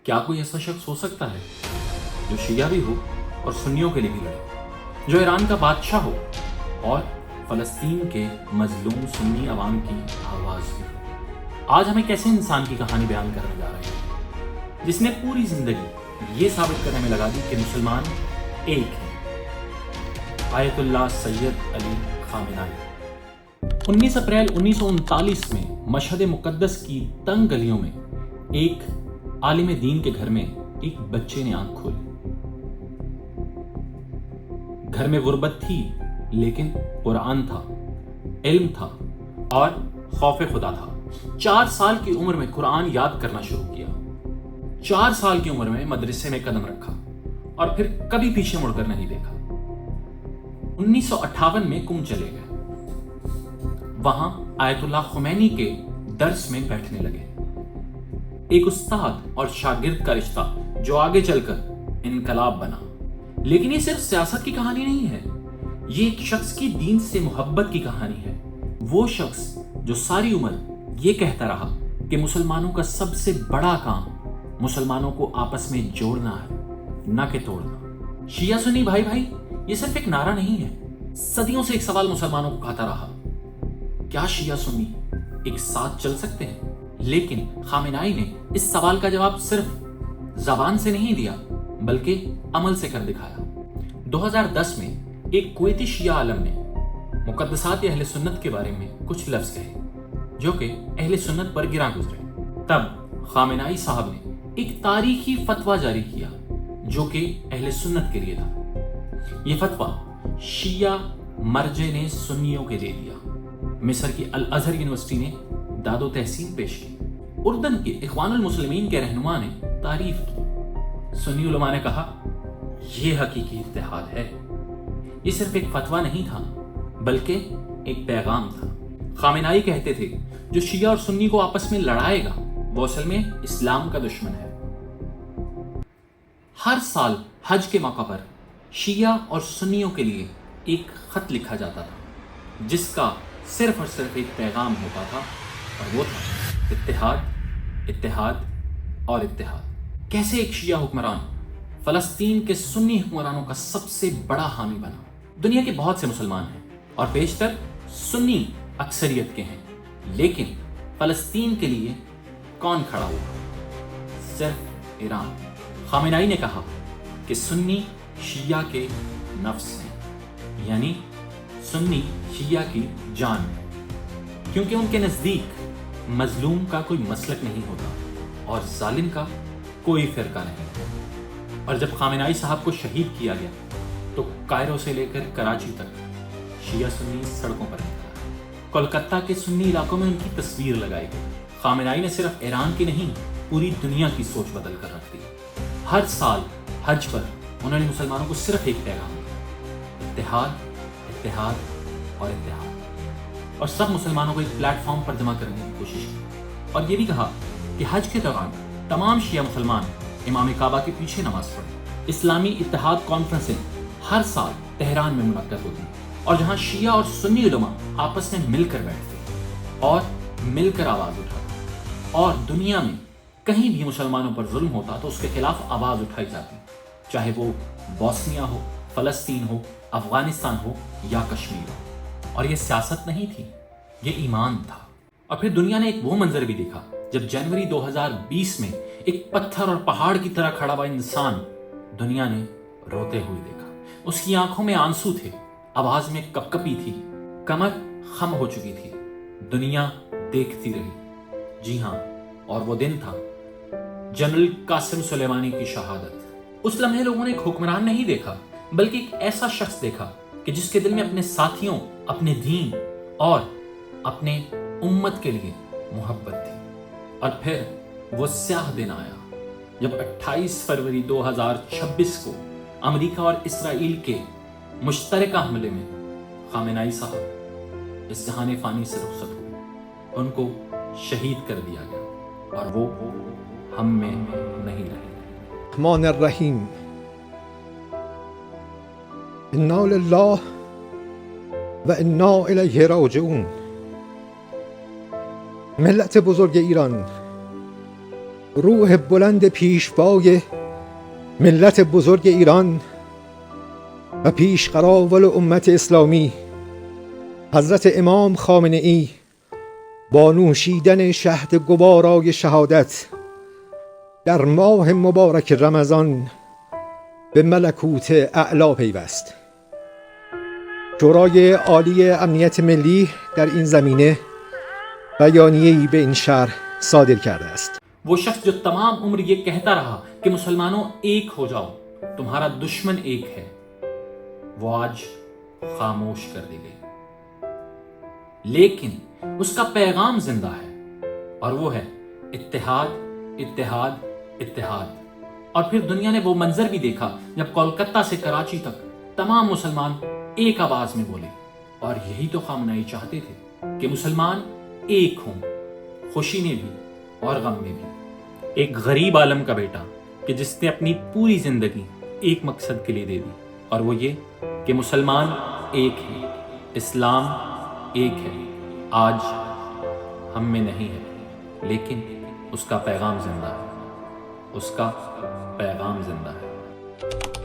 کیا کوئی ایسا شخص ہو سکتا ہے جو شیعہ بھی ہو اور سنیوں کے لیے بھی لڑے، جو ایران کا بادشاہ ہو اور فلسطین کے مظلوم سنی عوام کی آواز بھی ہو؟ آج ہم ایک ایسے انسان کی کہانی بیان کرنے جا رہے ہیں جس نے پوری زندگی یہ ثابت کرنے میں لگا دی کہ مسلمان ایک ہیں، آیت اللہ سید علی خامنہئی۔ 19 اپریل 1939 میں مشہد مقدس کی تنگ گلیوں میں ایک عالم دین کے گھر میں ایک بچے نے آنکھ کھولی۔ گھر میں غربت تھی لیکن قرآن تھا، علم تھا اور خوف خدا تھا۔ 4 سال کی عمر میں قرآن یاد کرنا شروع کیا، 4 سال کی عمر میں مدرسے میں قدم رکھا اور پھر کبھی پیچھے مڑ کر نہیں دیکھا۔ 1958 میں قم چلے گئے، وہاں آیت اللہ خمینی کے درس میں بیٹھنے لگے۔ ایک استاد اور شاگرد کا رشتہ جو آگے چل کر انقلاب بنا۔ لیکن یہ صرف سیاست کی کہانی نہیں ہے، یہ ایک شخص کی دین سے محبت کی کہانی ہے۔ وہ شخص جو ساری عمر یہ کہتا رہا کہ مسلمانوں کا سب سے بڑا کام مسلمانوں کو آپس میں جوڑنا ہے، نہ کہ توڑنا۔ شیعہ سنی بھائی بھائی یہ صرف ایک نعرہ نہیں ہے، صدیوں سے ایک سوال مسلمانوں کو کھاتا رہا، کیا شیعہ سنی ایک ساتھ چل سکتے ہیں؟ لیکن خامنہئی نے اس سوال کا جواب صرف زبان سے نہیں دیا بلکہ عمل سے کر دکھایا۔ 2010 میں ایک کویتی شیعہ عالم نے مقدسات اہل سنت کے بارے میں کچھ لفظ کہے جو کہ اہل سنت پر گراں گزرے۔ تب خامنہئی صاحب نے ایک تاریخی فتویٰ جاری کیا جو کہ اہل سنت کے لیے تھا۔ یہ فتویٰ شیعہ مرجع نے سنیوں کے دے دیا۔ مصر کی الازہر یونیورسٹی نے داد و تحسین پیش کی۔ اردن کے اخوان المسلمین کے رہنما نے تعریف کی۔ سنی علماء نے کہا یہ حقیقی اتحاد ہے، یہ صرف ایک فتویٰ نہیں تھا بلکہ ایک پیغام تھا۔ خامنہئی کہتے تھے جو شیعہ اور سنی کو آپس میں لڑائے گا وہ اصل میں اسلام کا دشمن ہے۔ ہر سال حج کے موقع پر شیعہ اور سنیوں کے لیے ایک خط لکھا جاتا تھا جس کا صرف اور صرف ایک پیغام ہوتا تھا اور وہ تھا اتحاد، اتحاد اور اتحاد۔ کیسے ایک شیعہ حکمران فلسطین کے سنی حکمرانوں کا سب سے بڑا حامی بنا۔ دنیا کے بہت سے مسلمان ہیں اور بیشتر سنی اکثریت کے ہیں، لیکن فلسطین کے لیے کون کھڑا ہوا؟ صرف ایران۔ خامنہئی نے کہا کہ سنی شیعہ کے نفس ہیں، یعنی سنی شیعہ کی جان ہے، کیونکہ ان کے نزدیک مظلوم کا کوئی مسلک نہیں ہوتا اور ظالم کا کوئی فرقہ نہیں۔ اور جب خامنہئی صاحب کو شہید کیا گیا تو کائرو سے لے کر کراچی تک شیعہ سنی سڑکوں پر نکلا۔ کولکتہ کے سنی علاقوں میں ان کی تصویر لگائی گئی۔ خامنہئی نے صرف ایران کی نہیں پوری دنیا کی سوچ بدل کر رکھ دی۔ ہر سال حج پر انہوں نے مسلمانوں کو صرف ایک پیغام دیا، اتحاد، اتحاد اور اتحاد، اور سب مسلمانوں کو ایک پلیٹ فارم پر جمع کرنے کی کوشش کی۔ اور یہ بھی کہا کہ حج کے دوران تمام شیعہ مسلمان امام کعبہ کے پیچھے نماز پڑھیں۔ اسلامی اتحاد کانفرنسیں ہر سال تہران میں منعقد ہوتی ہیں اور جہاں شیعہ اور سنی علماء آپس میں مل کر بیٹھتے اور مل کر آواز اٹھاتے، اور دنیا میں کہیں بھی مسلمانوں پر ظلم ہوتا تو اس کے خلاف آواز اٹھائی جاتی، چاہے وہ بوسنیا ہو، فلسطین ہو، افغانستان ہو یا کشمیر ہو۔ اور یہ سیاست نہیں تھی، یہ ایمان تھا۔ اور پھر دنیا نے ایک وہ منظر بھی دیکھا جب جنوری 2020 میں ایک پتھر اور پہاڑ کی طرح کھڑا ہوا انسان دنیا نے روتے ہوئے دیکھا۔ اس کی آنکھوں میں آنسو تھے، آواز میں کپکپی تھی، کمر خم ہو چکی تھی۔ دنیا دیکھتی رہی۔ جی ہاں، اور وہ دن تھا جنرل قاسم سلیمانی کی شہادت۔ اس لمحے لوگوں نے ایک حکمران نہیں دیکھا بلکہ ایک ایسا شخص دیکھا کہ جس کے دل میں اپنے ساتھیوں، اپنے دین اور اپنے امت کے لیے محبت تھی۔ اور پھر وہ سیاہ دن آیا جب 28 فروری 2026 کو امریکہ اور اسرائیل کے مشترکہ حملے میں خامنہئی صاحب اس جہان فانی سے رخصت ہوئے، ان کو شہید کر دیا گیا اور وہ ہم میں نہیں رہے۔ الرحمن الرحیم، انا للہ و انا الیہ راجعون۔ ملت بزرگ ایران روح بلند پیشوای ملت بزرگ ایران و پیش قراول امت اسلامی حضرت امام خامنه ای با نوشیدن شهد گوارای شهادت در ماه مبارک رمضان به ملکوت اعلا پیوست. شورای عالی امنیت ملی در این زمینه بیانیه‌ای به این شهر صادر کرده است. وہ شخص جو تمام عمر یہ کہتا رہا کہ مسلمانوں ایک ہو جاؤ، تمہارا دشمن ایک ہے، وہ آج خاموش کر دی گئی، لیکن اس کا پیغام زندہ ہے، اور وہ ہے اتحاد اتحاد اتحاد۔ اور پھر دنیا نے وہ منظر بھی دیکھا جب کولکتہ سے کراچی تک تمام مسلمان ایک آواز میں بولے، اور یہی تو خامنہ ای چاہتے تھے کہ مسلمان ایک ہوں، خوشی میں بھی اور غم میں بھی۔ ایک غریب عالم کا بیٹا کہ جس نے اپنی پوری زندگی ایک مقصد کے لیے دے دی، اور وہ یہ کہ مسلمان ایک ہے، اسلام ایک ہے، آج ہم میں نہیں ہے، لیکن اس کا پیغام زندہ ہے، اس کا پیغام زندہ ہے۔